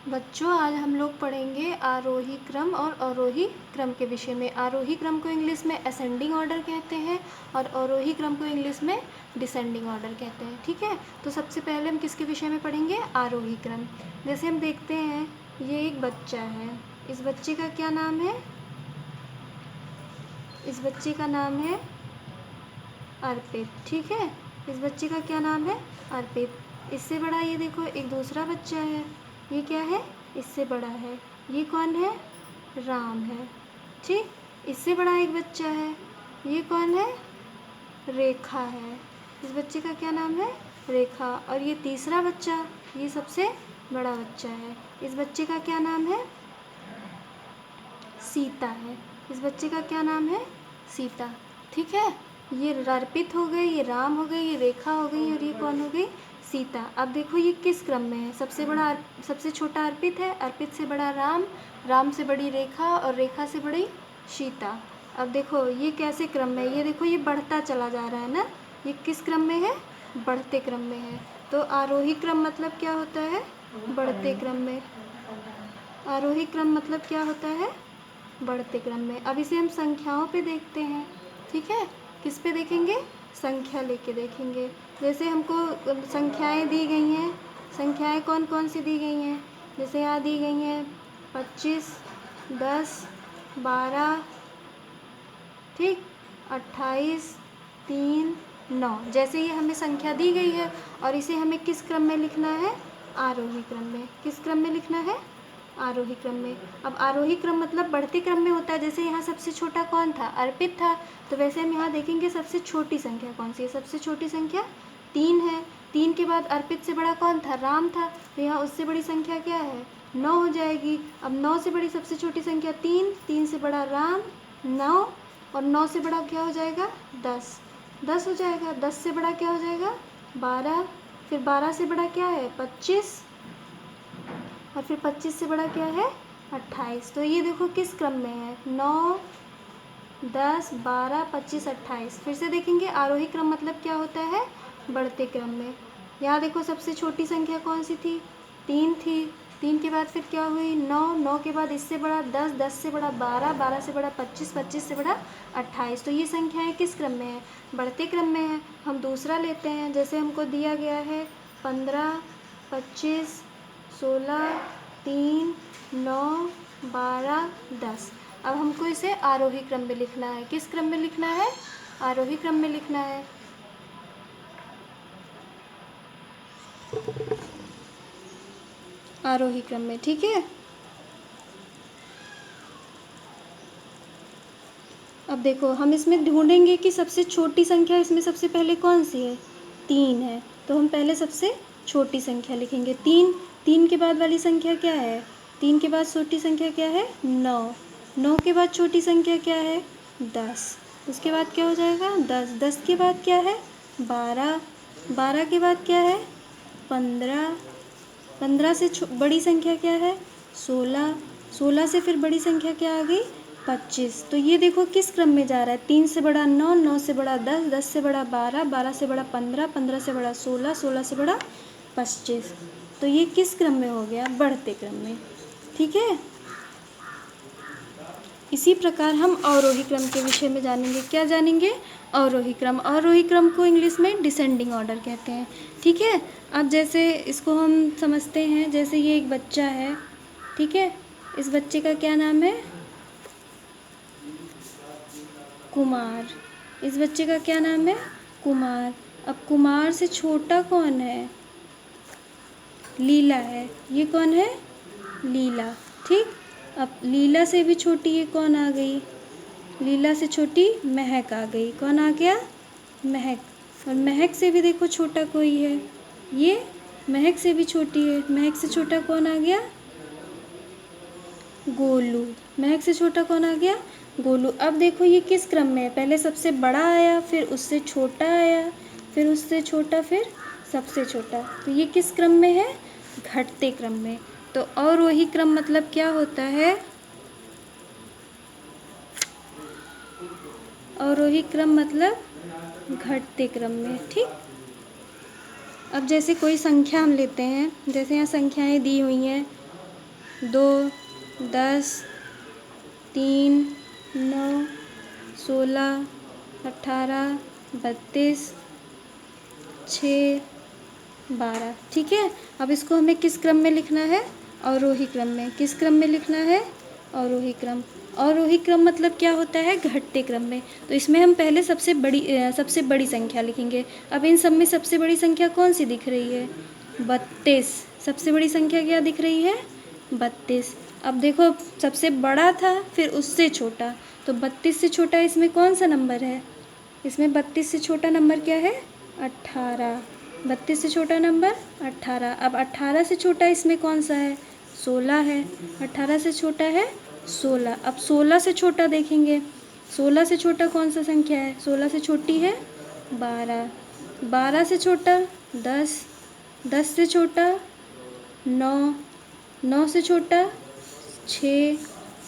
बच्चों, आज हम लोग पढ़ेंगे आरोही क्रम और अवरोही क्रम के विषय में। आरोही क्रम को इंग्लिश में असेंडिंग ऑर्डर कहते हैं और अवरोही क्रम को इंग्लिश में डिसेंडिंग ऑर्डर कहते हैं। ठीक है, तो सबसे पहले हम किसके विषय में पढ़ेंगे? आरोही क्रम। जैसे हम देखते हैं, ये एक बच्चा है। इस बच्चे का क्या नाम है? इस बच्चे का नाम है अर्पित। ठीक है, इस बच्चे का क्या नाम है? अर्पित। इससे बड़ा ये देखो एक दूसरा बच्चा है, ये क्या है? इससे बड़ा है। ये कौन है? राम है। ठीक, इससे बड़ा एक बच्चा है, ये कौन है? रेखा है। इस बच्चे का क्या नाम है? रेखा। और ये तीसरा बच्चा, ये सबसे बड़ा बच्चा है, इस बच्चे का क्या नाम है? सीता है। इस बच्चे का क्या नाम है? सीता। ठीक है, ये अर्पित हो गए, ये राम हो गए, ये रेखा हो गई और ये कौन हो गई? सीता। अब देखो ये किस क्रम में है? सबसे छोटा अर्पित है, अर्पित से बड़ा राम, राम से बड़ी रेखा और रेखा से बड़ी सीता। अब देखो ये कैसे क्रम में है? ये देखो ये बढ़ता चला जा रहा है ना। ये किस क्रम में है? बढ़ते क्रम में है। तो आरोही क्रम मतलब क्या होता है? बढ़ते क्रम में। आरोही क्रम मतलब क्या होता है? बढ़ते क्रम में। अब इसे हम संख्याओं पे देखते हैं। ठीक है, किस पे देखेंगे? संख्या लेके देखेंगे। जैसे हमको संख्याएं दी गई हैं, संख्याएं कौन कौन सी दी गई हैं? जैसे यहाँ दी गई हैं 25, 10, 12, ठीक, 28, 3, 9। जैसे ये हमें संख्या दी गई है और इसे हमें किस क्रम में लिखना है? आरोही क्रम में। किस क्रम में लिखना है? आरोही क्रम में। अब आरोही क्रम मतलब बढ़ते क्रम में होता है। जैसे यहाँ सबसे छोटा कौन था? अर्पित था। तो वैसे हम यहाँ देखेंगे सबसे छोटी संख्या कौन सी है? सबसे छोटी संख्या 3 है। 3 के बाद अर्पित से बड़ा कौन था? राम था। तो यहाँ उससे बड़ी संख्या क्या है? 9 हो जाएगी। अब 9 से बड़ी सबसे छोटी संख्या 3, 3 से बड़ा राम, 9, और 9 से बड़ा क्या हो जाएगा? 10, 10 हो जाएगा। 10 से बड़ा क्या हो जाएगा? 12, फिर 12 से बड़ा क्या है? 25, और फिर 25 से बड़ा क्या है? 28। तो ये देखो किस क्रम में है? 9, 10, 12, 25, 28। फिर से देखेंगे आरोही क्रम मतलब क्या होता है? बढ़ते क्रम में। यहाँ देखो सबसे छोटी संख्या कौन सी थी? 3 थी। 3 के बाद फिर क्या हुई? 9, 9 के बाद इससे बड़ा 10, 10 से बड़ा 12, 12 से बड़ा 25, 25 से बड़ा 28। तो ये संख्याएं किस क्रम में है? बढ़ते क्रम में है। हम दूसरा लेते हैं। जैसे हमको दिया गया है 15, 25, 16, 3, 9, 12, 10। अब हमको इसे आरोही क्रम में लिखना है। किस क्रम में लिखना है? आरोही क्रम में लिखना है। आरोही क्रम में, ठीक है। अब देखो हम इसमें ढूंढेंगे कि सबसे छोटी संख्या इसमें सबसे पहले कौन सी है? 3 है। तो हम पहले सबसे छोटी संख्या लिखेंगे 3। 3 के बाद वाली संख्या क्या है? 3 के बाद छोटी संख्या क्या है? 9। 9 के बाद छोटी संख्या क्या है? 10। उसके बाद क्या हो जाएगा? 10। 10 के बाद क्या है? 12। 12 के बाद क्या है? 15। 15 से बड़ी संख्या क्या है? 16। 16 से फिर बड़ी संख्या क्या आ गई? 25। तो ये देखो किस क्रम में जा रहा है? 3 से बड़ा 9, 9 से बड़ा 10, 10 से बड़ा 12, 12 से बड़ा 15, 15 से बड़ा 16, 16 से बड़ा 25। तो ये किस क्रम में हो गया? बढ़ते क्रम में। ठीक है, इसी प्रकार हम अवरोही क्रम के विषय में जानेंगे। क्या जानेंगे? अवरोही क्रम। अवरोही क्रम को इंग्लिश में डिसेंडिंग ऑर्डर कहते हैं। ठीक है, अब जैसे इसको हम समझते हैं। जैसे ये एक बच्चा है, ठीक है, इस बच्चे का क्या नाम है? कुमार। इस बच्चे का क्या नाम है? कुमार। अब कुमार से छोटा कौन है? लीला है। ये कौन है? लीला। ठीक, अब लीला से भी छोटी ये कौन आ गई? लीला से छोटी महक आ गई। कौन आ गया? महक। और महक से भी देखो छोटा कोई है, ये महक से भी छोटी है। महक से छोटा कौन आ गया? गोलू। महक से छोटा कौन आ गया? गोलू। अब देखो ये किस क्रम में है? पहले सबसे बड़ा आया, फिर उससे छोटा आया, फिर उससे छोटा, फिर सबसे छोटा। तो ये किस क्रम में है? घटते क्रम में। तो और वही क्रम मतलब क्या होता है? और वही क्रम मतलब घटते क्रम में। ठीक, अब जैसे कोई संख्या हम लेते हैं। जैसे यहाँ संख्याएं दी हुई हैं 2, 10, 3, 9, 16, 18, 32, 6, 12। ठीक है। अब इसको हमें किस क्रम में लिखना है? अवरोही क्रम में। किस क्रम में लिखना है? अवरोही क्रम। अवरोही क्रम मतलब क्या होता है? घटते क्रम में। तो इसमें हम पहले सबसे बड़ी संख्या लिखेंगे। अब इन सब में सबसे बड़ी संख्या कौन सी दिख रही है? 32। सबसे बड़ी संख्या क्या दिख रही है? 32। अब देखो, सबसे बड़ा था फिर उससे छोटा, तो 32 से छोटा इसमें कौन सा नंबर है? इसमें 32 से छोटा नंबर क्या है? 18। 32 से छोटा नंबर 18। अब 18 से छोटा इसमें कौन सा है? 16 है। 18 से छोटा है 16। अब 16 से छोटा देखेंगे, 16 से छोटा कौन सा संख्या है? 16 से छोटी है 12। 12 से छोटा 10। 10 से छोटा 9। 9 से छोटा 6।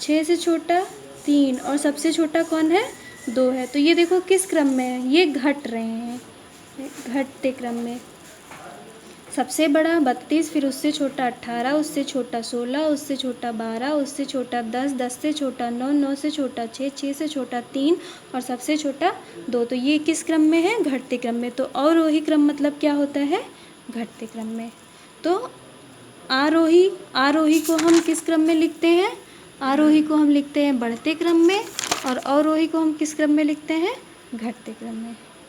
6 से छोटा 3। और सबसे छोटा कौन है? 2 है। तो ये देखो किस क्रम में है? ये घट रहे हैं, घटते क्रम में। सबसे बड़ा 32, फिर उससे छोटा 18, उससे छोटा 16, उससे छोटा 12, उससे छोटा 10, 10 से छोटा 9, 9 से छोटा 6, 6 से छोटा 3 और सबसे छोटा 2। तो ये किस क्रम में है? घटते क्रम में। तो अवरोही क्रम मतलब क्या होता है? घटते क्रम में। तो आरोही को हम किस क्रम में लिखते हैं? आरोही को हम लिखते हैं बढ़ते क्रम में, और अवरोही को हम किस क्रम में लिखते हैं? घटते क्रम में।